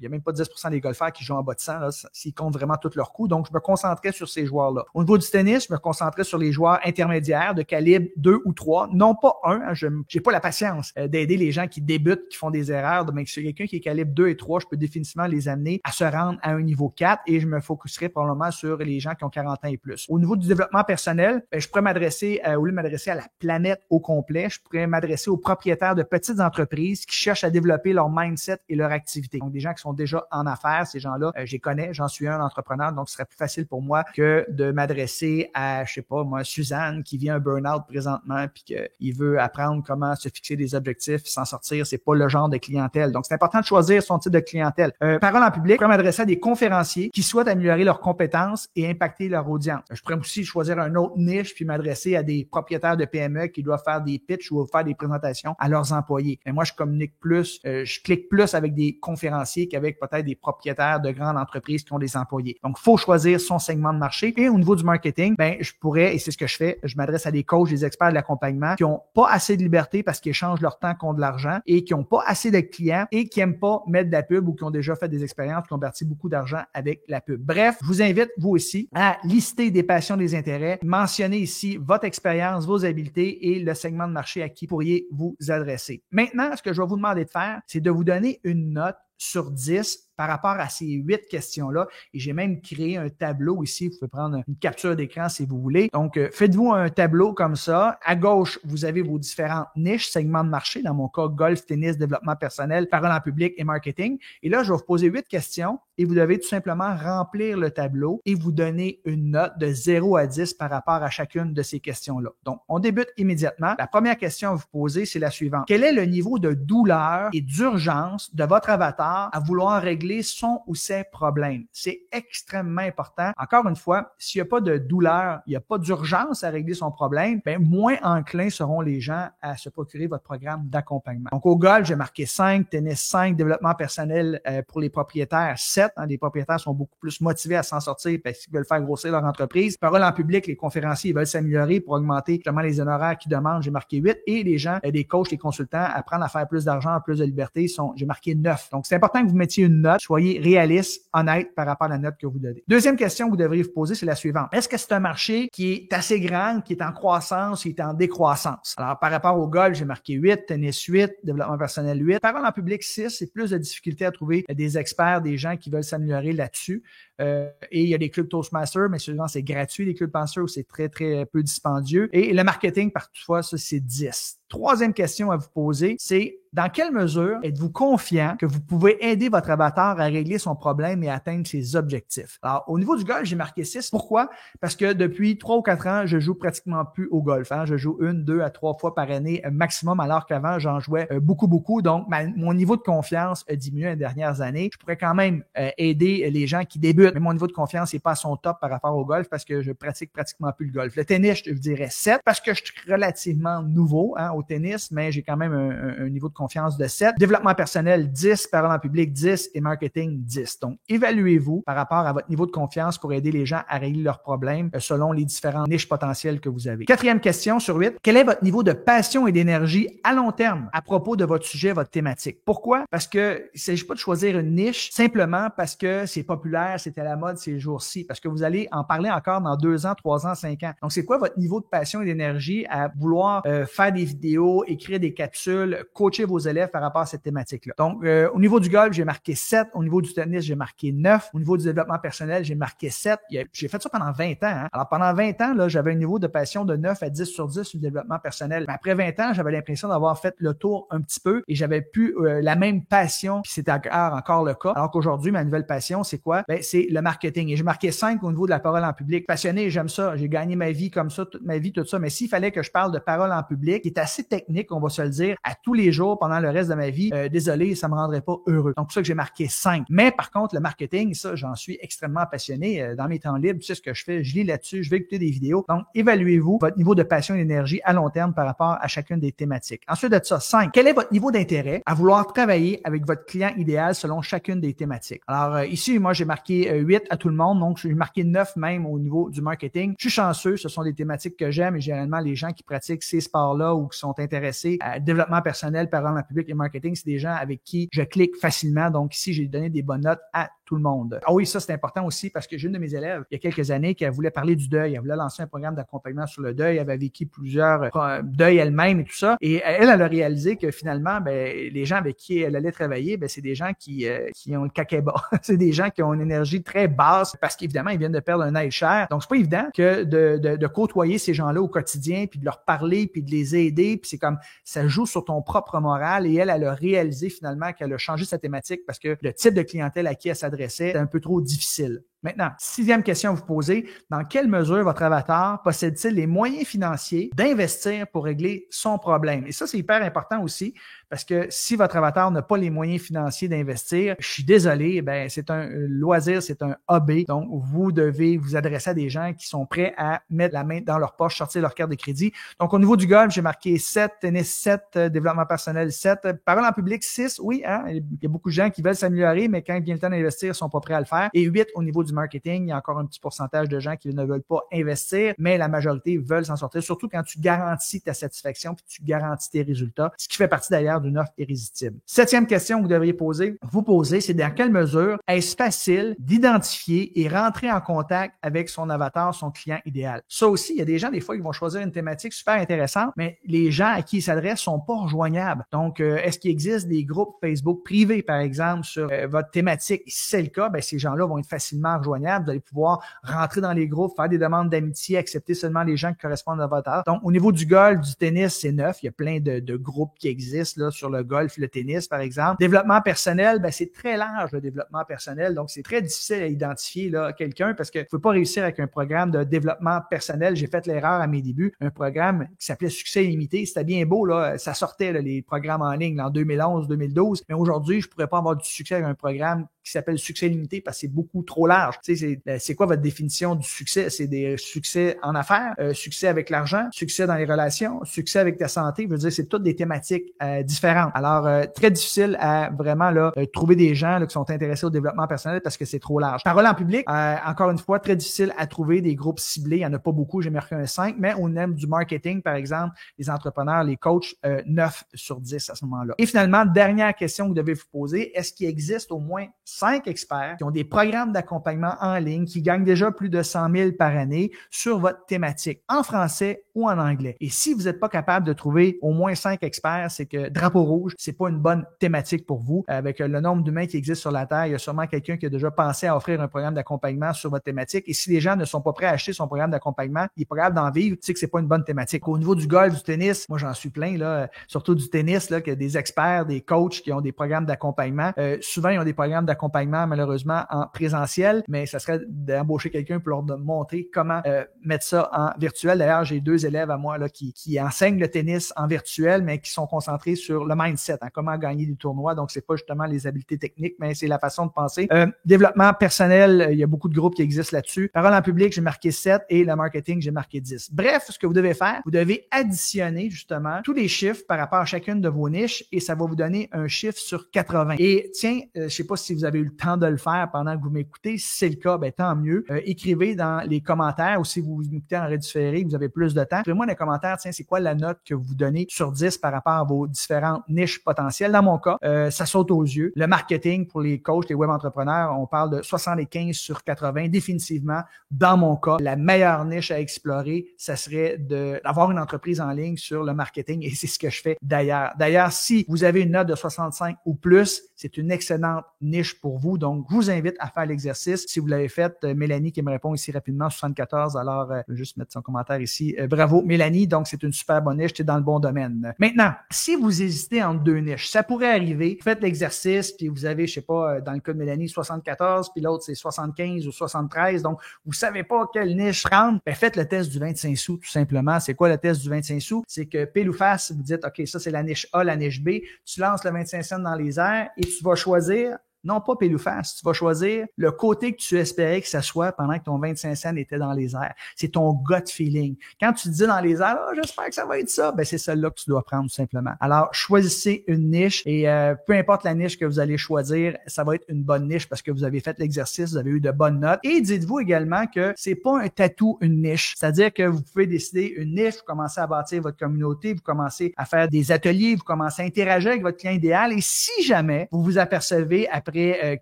même pas 10% des golfeurs qui jouent en bas de 100, là, s'ils comptent vraiment tous leurs coups. Donc, je me concentrais sur ces joueurs-là. Au niveau du tennis, je me concentrais sur les joueurs intermédiaires de calibre 2 ou 3, non pas 1. Hein, j'ai pas la patience d'aider les gens qui débutent, qui font des erreurs. Donc, si quelqu'un qui est calibre 2 et 3, je peux définitivement les amener à se rendre à un niveau 4. 4 et je me focuserai probablement sur les gens qui ont 40 ans et plus. Au niveau du développement personnel, je pourrais m'adresser, au lieu de m'adresser à la planète au complet, je pourrais m'adresser aux propriétaires de petites entreprises qui cherchent à développer leur mindset et leur activité. Donc, des gens qui sont déjà en affaires, ces gens-là, je les connais, j'en suis un entrepreneur, donc ce serait plus facile pour moi que de m'adresser à, je sais pas, moi, Suzanne, qui vit un burn-out présentement puis qu'il veut apprendre comment se fixer des objectifs, s'en sortir. C'est pas le genre de clientèle. Donc, c'est important de choisir son type de clientèle. Parole en public, je pourrais m'adresser à des conférenciers qui souhaitent améliorer leurs compétences et impacter leur audience. Je pourrais aussi choisir un autre niche puis m'adresser à des propriétaires de PME qui doivent faire des pitchs ou faire des présentations à leurs employés. Mais moi, je communique plus, je clique plus avec des conférenciers qu'avec peut-être des propriétaires de grandes entreprises qui ont des employés. Donc, il faut choisir son segment de marché. Et au niveau du marketing, je pourrais, et c'est ce que je fais, je m'adresse à des coachs, des experts de l'accompagnement qui ont pas assez de liberté parce qu'ils échangent leur temps contre de l'argent et qui ont pas assez de clients et qui aiment pas mettre de la pub ou qui ont déjà fait des expériences, qui ont bâti beaucoup d'argent avec la pub. Bref, je vous invite, vous aussi, à lister des passions, des intérêts, mentionner ici votre expérience, vos habiletés et le segment de marché à qui pourriez vous adresser. Maintenant, ce que je vais vous demander de faire, c'est de vous donner une note sur 10 par rapport à ces 8 questions-là. Et j'ai même créé un tableau ici. Vous pouvez prendre une capture d'écran si vous voulez. Donc, faites-vous un tableau comme ça. À gauche, vous avez vos différentes niches, segments de marché. Dans mon cas, golf, tennis, développement personnel, parole en public et marketing. Et là, je vais vous poser 8 questions et vous devez tout simplement remplir le tableau et vous donner une note de 0 à 10 par rapport à chacune de ces questions-là. Donc, on débute immédiatement. La première question à vous poser, c'est la suivante. Quel est le niveau de douleur et d'urgence de votre avatar à vouloir régler son ou ses problèmes? C'est extrêmement important. Encore une fois, s'il n'y a pas de douleur, il n'y a pas d'urgence à régler son problème, moins enclins seront les gens à se procurer votre programme d'accompagnement. Donc, au golf, j'ai marqué 5, tennis 5, développement personnel pour les propriétaires 7. Les propriétaires sont beaucoup plus motivés à s'en sortir parce qu'ils veulent faire grossir leur entreprise. Parole en public, les conférenciers ils veulent s'améliorer pour augmenter justement les honoraires qu'ils demandent. J'ai marqué 8. Et les gens, des coachs, les consultants, apprendre à faire plus d'argent, plus de liberté, j'ai marqué 9. Donc, c'est important que vous mettiez une note. Soyez réaliste, honnête par rapport à la note que vous donnez. Deuxième question que vous devriez vous poser, c'est la suivante. Est-ce que c'est un marché qui est assez grand, qui est en croissance, qui est en décroissance? Alors, par rapport au golf, j'ai marqué 8, tennis 8, développement personnel 8. Parole en public 6, c'est plus de difficulté à trouver des experts, des gens qui veulent s'améliorer là-dessus. Et il y a des clubs Toastmasters, mais souvent c'est gratuit, les clubs Toastmasters, c'est très, très peu dispendieux. Et le marketing, parfois, ça, c'est 10. Troisième question à vous poser, c'est dans quelle mesure êtes-vous confiant que vous pouvez aider votre avatar à régler son problème et atteindre ses objectifs? Alors, au niveau du golf, j'ai marqué 6. Pourquoi? Parce que depuis 3 ou 4 ans, je joue pratiquement plus au golf. Je joue 1, 2 à 3 fois par année maximum, alors qu'avant, j'en jouais beaucoup. Donc, mon niveau de confiance a diminué les dernières années. Je pourrais quand même aider les gens qui débutent, mais mon niveau de confiance n'est pas à son top par rapport au golf parce que je pratique pratiquement plus le golf. Le tennis, je dirais 7 parce que je suis relativement nouveau au tennis, mais j'ai quand même un niveau de confiance de 7. Développement personnel 10, parole en public 10 et marketing 10. Donc, évaluez-vous par rapport à votre niveau de confiance pour aider les gens à régler leurs problèmes selon les différentes niches potentielles que vous avez. Quatrième question sur 8. Quel est votre niveau de passion et d'énergie à long terme à propos de votre sujet, votre thématique? Pourquoi? Parce que il ne s'agit pas de choisir une niche simplement parce que c'est populaire, c'est à la mode ces jours-ci, parce que vous allez en parler encore dans 2 ans, 3 ans, 5 ans. Donc, c'est quoi votre niveau de passion et d'énergie à vouloir faire des vidéos, écrire des capsules, coacher vos élèves par rapport à cette thématique-là? Donc, au niveau du golf, j'ai marqué 7. Au niveau du tennis, j'ai marqué 9. Au niveau du développement personnel, j'ai marqué 7. J'ai fait ça pendant 20 ans. Alors, pendant 20 ans, là, j'avais un niveau de passion de 9 à 10 sur 10 sur le développement personnel. Mais après 20 ans, j'avais l'impression d'avoir fait le tour un petit peu et j'avais plus la même passion, puis c'était encore le cas. Alors qu'aujourd'hui, ma nouvelle passion, c'est quoi? C'est le marketing. Et j'ai marqué 5 au niveau de la parole en public. Passionné, j'aime ça. J'ai gagné ma vie comme ça, toute ma vie, tout ça. Mais s'il fallait que je parle de parole en public, qui est assez technique, on va se le dire, à tous les jours pendant le reste de ma vie, désolé, ça me rendrait pas heureux. Donc, c'est ça que j'ai marqué 5. Mais par contre, le marketing, ça, j'en suis extrêmement passionné. Dans mes temps libres, tu sais ce que je fais, je lis là-dessus, je vais écouter des vidéos. Donc, évaluez-vous votre niveau de passion et d'énergie à long terme par rapport à chacune des thématiques. Ensuite de ça, 5. Quel est votre niveau d'intérêt à vouloir travailler avec votre client idéal selon chacune des thématiques? Alors, ici, moi, j'ai marqué 8 à tout le monde. Donc, j'ai marqué 9 même au niveau du marketing. Je suis chanceux. Ce sont des thématiques que j'aime et généralement, les gens qui pratiquent ces sports-là ou qui sont intéressés à développement personnel, parole en public et marketing, c'est des gens avec qui je clique facilement. Donc, ici, j'ai donné des bonnes notes à tout tout le monde. Ah oui, ça c'est important aussi parce que j'ai une de mes élèves, il y a quelques années, qui voulait parler du deuil. Elle voulait lancer un programme d'accompagnement sur le deuil. Elle avait vécu plusieurs deuils elle-même et tout ça. Et elle a réalisé que finalement, les gens avec qui elle allait travailler, c'est des gens qui ont le caquet bas. C'est des gens qui ont une énergie très basse parce qu'évidemment, ils viennent de perdre un être cher. Donc, c'est pas évident que de côtoyer ces gens-là au quotidien, puis de leur parler, puis de les aider. Puis c'est comme, ça joue sur ton propre moral. Et elle a réalisé finalement qu'elle a changé sa thématique parce que le type de clientèle à qui elle s'adressait était un peu trop difficile. Maintenant, 6e question à vous poser, dans quelle mesure votre avatar possède-t-il les moyens financiers d'investir pour régler son problème? Et ça, c'est hyper important aussi parce que si votre avatar n'a pas les moyens financiers d'investir, je suis désolé, c'est un loisir, c'est un hobby. Donc, vous devez vous adresser à des gens qui sont prêts à mettre la main dans leur poche, sortir leur carte de crédit. Donc, au niveau du golf, j'ai marqué 7, tennis 7, développement personnel 7, parole en public 6, oui, hein, il y a beaucoup de gens qui veulent s'améliorer, mais quand il vient le temps d'investir, ils sont pas prêts à le faire. Et 8, au niveau du marketing, il y a encore un petit pourcentage de gens qui ne veulent pas investir, mais la majorité veulent s'en sortir, surtout quand tu garantis ta satisfaction puis tu garantis tes résultats, ce qui fait partie d'ailleurs d'une offre irrésistible. 7e question que vous devriez vous poser, c'est dans quelle mesure est-ce facile d'identifier et rentrer en contact avec son avatar, son client idéal. Ça aussi, il y a des gens, des fois, qui vont choisir une thématique super intéressante, mais les gens à qui ils s'adressent sont pas rejoignables. Donc, est-ce qu'il existe des groupes Facebook privés, par exemple, sur votre thématique? Si c'est le cas, ces gens-là vont être facilement rejoignables. Vous allez pouvoir rentrer dans les groupes, faire des demandes d'amitié, accepter seulement les gens qui correspondent à votre avatar. Donc, au niveau du golf, du tennis, c'est neuf. Il y a plein de groupes qui existent là, sur le golf, le tennis, par exemple. Développement personnel, c'est très large, le développement personnel. Donc, c'est très difficile à identifier là quelqu'un parce que vous pouvez pas réussir avec un programme de développement personnel. J'ai fait l'erreur à mes débuts. Un programme qui s'appelait Succès illimité. C'était bien beau, là. Ça sortait, là, les programmes en ligne là, en 2011, 2012. Mais aujourd'hui, je pourrais pas avoir du succès avec un programme qui s'appelle Succès illimité parce que c'est beaucoup trop large. Tu sais, c'est quoi votre définition du succès? C'est des succès en affaires, succès avec l'argent, succès dans les relations, succès avec ta santé. Je veux dire, c'est toutes des thématiques différentes. Alors, très difficile à vraiment là trouver des gens là, qui sont intéressés au développement personnel parce que c'est trop large. Parole en public, encore une fois, très difficile à trouver des groupes ciblés. Il n'y en a pas beaucoup, j'ai marqué un 5, mais on aime du marketing, par exemple, les entrepreneurs, les coachs, 9 sur 10 à ce moment-là. Et finalement, dernière question que vous devez vous poser, est-ce qu'il existe au moins 5 experts qui ont des programmes d'accompagnement en ligne, qui gagnent déjà plus de 100 000 par année sur votre thématique, en français ou en anglais? Et si vous n'êtes pas capable de trouver au moins 5 experts, c'est que drapeau rouge, c'est pas une bonne thématique pour vous. Avec le nombre d'humains qui existent sur la Terre, il y a sûrement quelqu'un qui a déjà pensé à offrir un programme d'accompagnement sur votre thématique. Et si les gens ne sont pas prêts à acheter son programme d'accompagnement, il est pas capable d'en vivre, tu sais que c'est pas une bonne thématique. Au niveau du golf, du tennis, moi j'en suis plein, là, surtout du tennis, là, qu'il y a des experts, des coachs qui ont des programmes d'accompagnement. Souvent, ils ont des programmes d'accompagnement, malheureusement, en présentiel, mais ça serait d'embaucher quelqu'un pour leur montrer comment mettre ça en virtuel. D'ailleurs, j'ai 2 élèves à moi là qui enseignent le tennis en virtuel, mais qui sont concentrés sur le mindset, hein, comment gagner des tournois. Donc, c'est pas justement les habiletés techniques, mais c'est la façon de penser. Développement personnel, il y a beaucoup de groupes qui existent là-dessus. Parole en public, j'ai marqué 7 et le marketing, j'ai marqué 10. Bref, ce que vous devez faire, vous devez additionner justement tous les chiffres par rapport à chacune de vos niches et ça va vous donner un chiffre sur 80. Et tiens, je sais pas si vous avez eu le temps de le faire pendant que vous m'écoutez. Si c'est le cas, tant mieux. Écrivez dans les commentaires ou si vous m'écoutez en redifféré, vous avez plus de temps. Écrivez-moi dans les commentaires, tiens, c'est quoi la note que vous donnez sur 10 par rapport à vos différentes niches potentielles. Dans mon cas, ça saute aux yeux. Le marketing pour les coachs, les web entrepreneurs, on parle de 75 sur 80. Définitivement, dans mon cas, la meilleure niche à explorer, ça serait d'avoir une entreprise en ligne sur le marketing et c'est ce que je fais d'ailleurs. D'ailleurs, si vous avez une note de 65 ou plus, c'est une excellente niche pour vous. Donc, je vous invite à faire l'exercice. Si vous l'avez fait, Mélanie qui me répond ici rapidement, 74. Alors, je vais juste mettre son commentaire ici. Bravo, Mélanie. Donc, c'est une super bonne niche. Tu es dans le bon domaine. Maintenant, si vous hésitez entre 2 niches, ça pourrait arriver. Faites l'exercice, puis vous avez, je sais pas, dans le cas de Mélanie, 74, puis l'autre, c'est 75 ou 73. Donc, vous savez pas quelle niche prendre. Faites le test du 25 sous, tout simplement. C'est quoi le test du 25 sous? C'est que pile ou face, vous dites, OK, ça, c'est la niche A, la niche B. Tu lances le 25 cents dans les airs et tu vas choisir non pas pile ou face, tu vas choisir le côté que tu espérais que ça soit pendant que ton 25 cents était dans les airs. C'est ton gut feeling. Quand tu te dis dans les airs, j'espère que ça va être ça, c'est celle-là que tu dois prendre tout simplement. Alors, choisissez une niche et peu importe la niche que vous allez choisir, ça va être une bonne niche parce que vous avez fait l'exercice, vous avez eu de bonnes notes. Et dites-vous également que c'est pas un tatou, une niche. C'est-à-dire que vous pouvez décider une niche, vous commencez à bâtir votre communauté, vous commencez à faire des ateliers, vous commencez à interagir avec votre client idéal et si jamais vous vous apercevez après après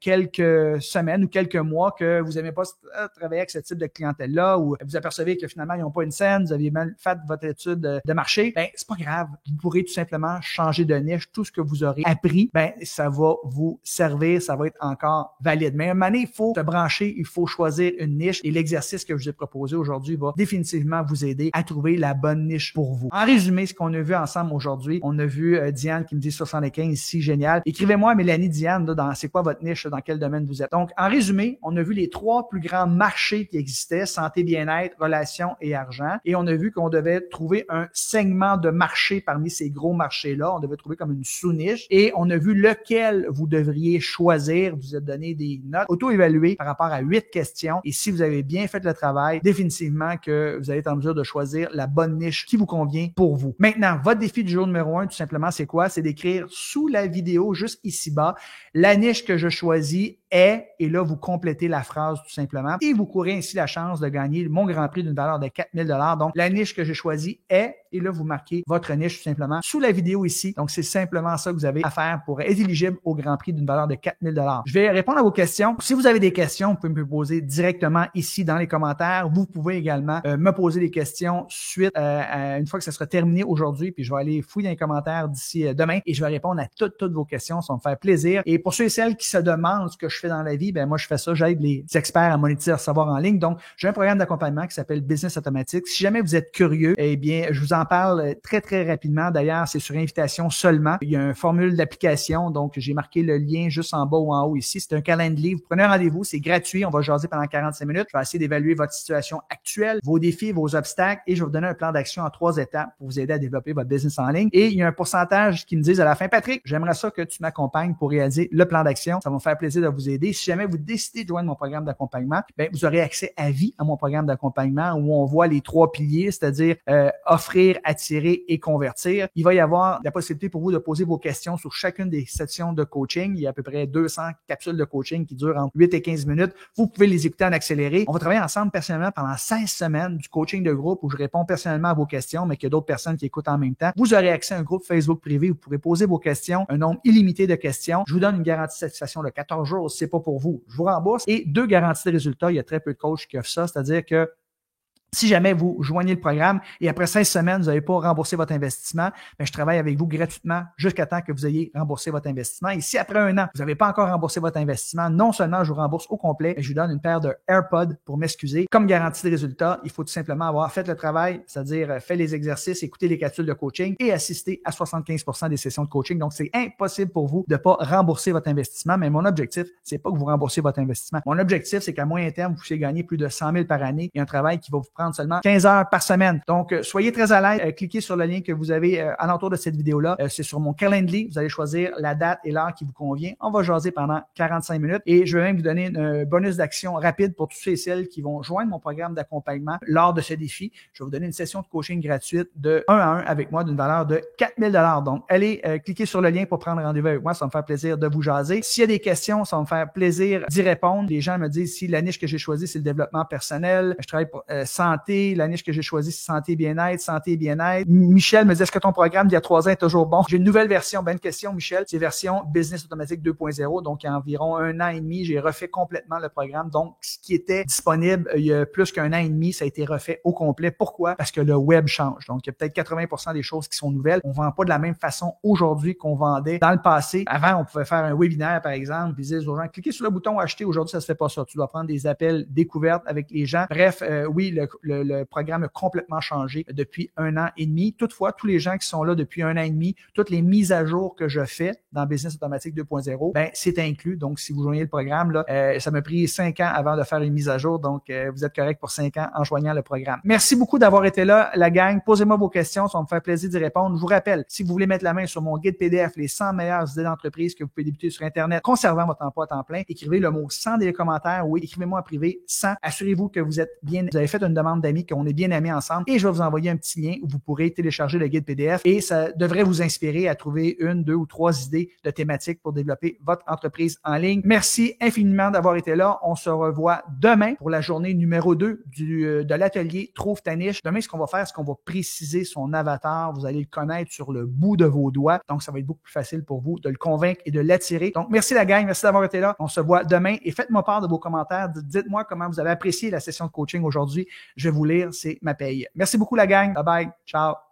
quelques semaines ou quelques mois que vous n'aimez pas travailler avec ce type de clientèle-là ou vous apercevez que finalement, ils n'ont pas une scène, vous aviez mal fait votre étude de marché, ben c'est pas grave. Vous pourrez tout simplement changer de niche. Tout ce que vous aurez appris, ben ça va vous servir, ça va être encore valide. Mais à un moment donné, il faut se brancher, il faut choisir une niche et l'exercice que je vous ai proposé aujourd'hui va définitivement vous aider à trouver la bonne niche pour vous. En résumé, ce qu'on a vu ensemble aujourd'hui, on a vu Diane qui me dit 75 ici, génial. Écrivez-moi, Mélanie, Diane, là, dans c'est quoi votre niche, dans quel domaine vous êtes. Donc, en résumé, on a vu les 3 plus grands marchés qui existaient, santé, bien-être, relations et argent. Et on a vu qu'on devait trouver un segment de marché parmi ces gros marchés-là. On devait trouver comme une sous-niche. Et on a vu lequel vous devriez choisir. Vous êtes donné des notes auto-évaluées par rapport à 8 questions. Et si vous avez bien fait le travail, définitivement que vous allez être en mesure de choisir la bonne niche qui vous convient pour vous. Maintenant, votre défi du jour numéro 1, tout simplement, c'est quoi? C'est d'écrire sous la vidéo, juste ici-bas, la niche que je choisis est, et là, vous complétez la phrase tout simplement, et vous courez ainsi la chance de gagner mon grand prix d'une valeur de 4 000 $. Donc, la niche que j'ai choisie est, et là, vous marquez votre niche tout simplement sous la vidéo ici. Donc, c'est simplement ça que vous avez à faire pour être éligible au grand prix d'une valeur de 4 000 $. Je vais répondre à vos questions. Si vous avez des questions, vous pouvez me poser directement ici dans les commentaires. Vous pouvez également me poser des questions suite une fois que ça sera terminé aujourd'hui, puis je vais aller fouiller dans les commentaires d'ici demain et je vais répondre à toutes vos questions. Ça va me faire plaisir. Et pour ceux et celles qui se demandent ce que je fais dans la vie, ben moi, je fais ça. J'aide les experts à monétiser leur savoir en ligne. Donc, j'ai un programme d'accompagnement qui s'appelle Business Automatique. Si jamais vous êtes curieux, eh bien, je vous en parle très rapidement. D'ailleurs, c'est sur invitation seulement. Il y a une formule d'application. Donc, j'ai marqué le lien juste en bas ou en haut ici. C'est un calendrier. Vous prenez un rendez-vous. C'est gratuit. On va jaser pendant 45 minutes. Je vais essayer d'évaluer votre situation actuelle, vos défis, vos obstacles et je vais vous donner un plan d'action en 3 étapes pour vous aider à développer votre business en ligne. Et il y a un pourcentage qui me disent à la fin, Patrick, j'aimerais ça que tu m'accompagnes pour réaliser le plan d'action. Ça va me faire plaisir de vous aider. Si jamais vous décidez de joindre mon programme d'accompagnement, ben, vous aurez accès à vie à mon programme d'accompagnement où on voit les 3 piliers, c'est-à-dire offrir, attirer et convertir. Il va y avoir la possibilité pour vous de poser vos questions sur chacune des sessions de coaching. Il y a à peu près 200 capsules de coaching qui durent entre 8 et 15 minutes. Vous pouvez les écouter en accéléré. On va travailler ensemble personnellement pendant 16 semaines du coaching de groupe où je réponds personnellement à vos questions, mais qu'il y a d'autres personnes qui écoutent en même temps. Vous aurez accès à un groupe Facebook privé où vous pourrez poser vos questions, un nombre illimité de questions. Je vous donne une garantie de satisfaction de 14 jours. Si c'est pas pour vous, je vous rembourse. Et 2 garanties de résultats. Il y a très peu de coachs qui offrent ça, c'est-à-dire que si jamais vous joignez le programme et après 16 semaines, vous n'avez pas remboursé votre investissement, bien, je travaille avec vous gratuitement jusqu'à temps que vous ayez remboursé votre investissement. Et si après 1 an, vous n'avez pas encore remboursé votre investissement, non seulement je vous rembourse au complet, mais je vous donne une paire de AirPods pour m'excuser. Comme garantie de résultat, il faut tout simplement avoir fait le travail, c'est-à-dire fait les exercices, écouter les capsules de coaching et assister à 75% des sessions de coaching. Donc, c'est impossible pour vous de ne pas rembourser votre investissement. Mais mon objectif, c'est pas que vous remboursez votre investissement. Mon objectif, c'est qu'à moyen terme, vous puissiez gagner plus de 100 000 par année et un travail qui va vous prendre seulement 15 heures par semaine. Donc, soyez très à l'aise. Cliquez sur le lien que vous avez alentour de cette vidéo-là. C'est sur mon calendrier. Vous allez choisir la date et l'heure qui vous convient. On va jaser pendant 45 minutes et je vais même vous donner un bonus d'action rapide pour tous ceux et celles qui vont joindre mon programme d'accompagnement lors de ce défi. Je vais vous donner une session de coaching gratuite de 1 à 1 avec moi d'une valeur de 4 000 $. Donc, allez cliquer sur le lien pour prendre rendez-vous avec moi. Ça va me faire plaisir de vous jaser. S'il y a des questions, ça va me faire plaisir d'y répondre. Les gens me disent si la niche que j'ai choisie, c'est le développement personnel. Je travaille pour santé. La niche que j'ai choisie, c'est santé bien-être. Michel me dit, est-ce que ton programme d'il y a 3 ans est toujours bon? J'ai une nouvelle version. Bonne question, Michel. C'est version Business Automatique 2.0. Donc, il y a environ 1 an et demi, j'ai refait complètement le programme. Donc, ce qui était disponible il y a plus qu'1 an et demi, ça a été refait au complet. Pourquoi? Parce que le web change. Donc, il y a peut-être 80% des choses qui sont nouvelles. On vend pas de la même façon aujourd'hui qu'on vendait dans le passé. Avant, on pouvait faire un webinaire, par exemple, puis dire aux gens, cliquez sur le bouton acheter. Aujourd'hui, ça se fait pas ça. Tu dois prendre des appels découvertes avec les gens. Bref, oui, le programme a complètement changé depuis 1 an et demi. Toutefois, tous les gens qui sont là depuis 1 an et demi, toutes les mises à jour que je fais dans Business Automatique 2.0, ben c'est inclus. Donc, si vous joignez le programme, là, ça m'a pris 5 ans avant de faire une mise à jour. Donc, vous êtes correct pour 5 ans en joignant le programme. Merci beaucoup d'avoir été là, la gang. Posez-moi vos questions. Ça va me faire plaisir d'y répondre. Je vous rappelle, si vous voulez mettre la main sur mon guide PDF, les 100 meilleures idées d'entreprise que vous pouvez débuter sur Internet, conservant votre emploi à temps plein, écrivez le mot 100 dans les commentaires ou écrivez-moi en privé 100. Assurez-vous que vous êtes bien, vous avez fait une demande bande d'amis qu'on est bien amis ensemble et je vais vous envoyer un petit lien où vous pourrez télécharger le guide PDF et ça devrait vous inspirer à trouver 1, 2 ou 3 idées de thématiques pour développer votre entreprise en ligne. Merci infiniment d'avoir été là. On se revoit demain pour la journée numéro 2 de l'atelier Trouve ta niche. Demain, ce qu'on va faire, c'est qu'on va préciser son avatar. Vous allez le connaître sur le bout de vos doigts. Donc, ça va être beaucoup plus facile pour vous de le convaincre et de l'attirer. Donc, merci la gang. Merci d'avoir été là. On se voit demain et faites-moi part de vos commentaires. Dites-moi comment vous avez apprécié la session de coaching aujourd'hui. Je vais vous lire. C'est ma paye. Merci beaucoup la gang. Bye bye. Ciao.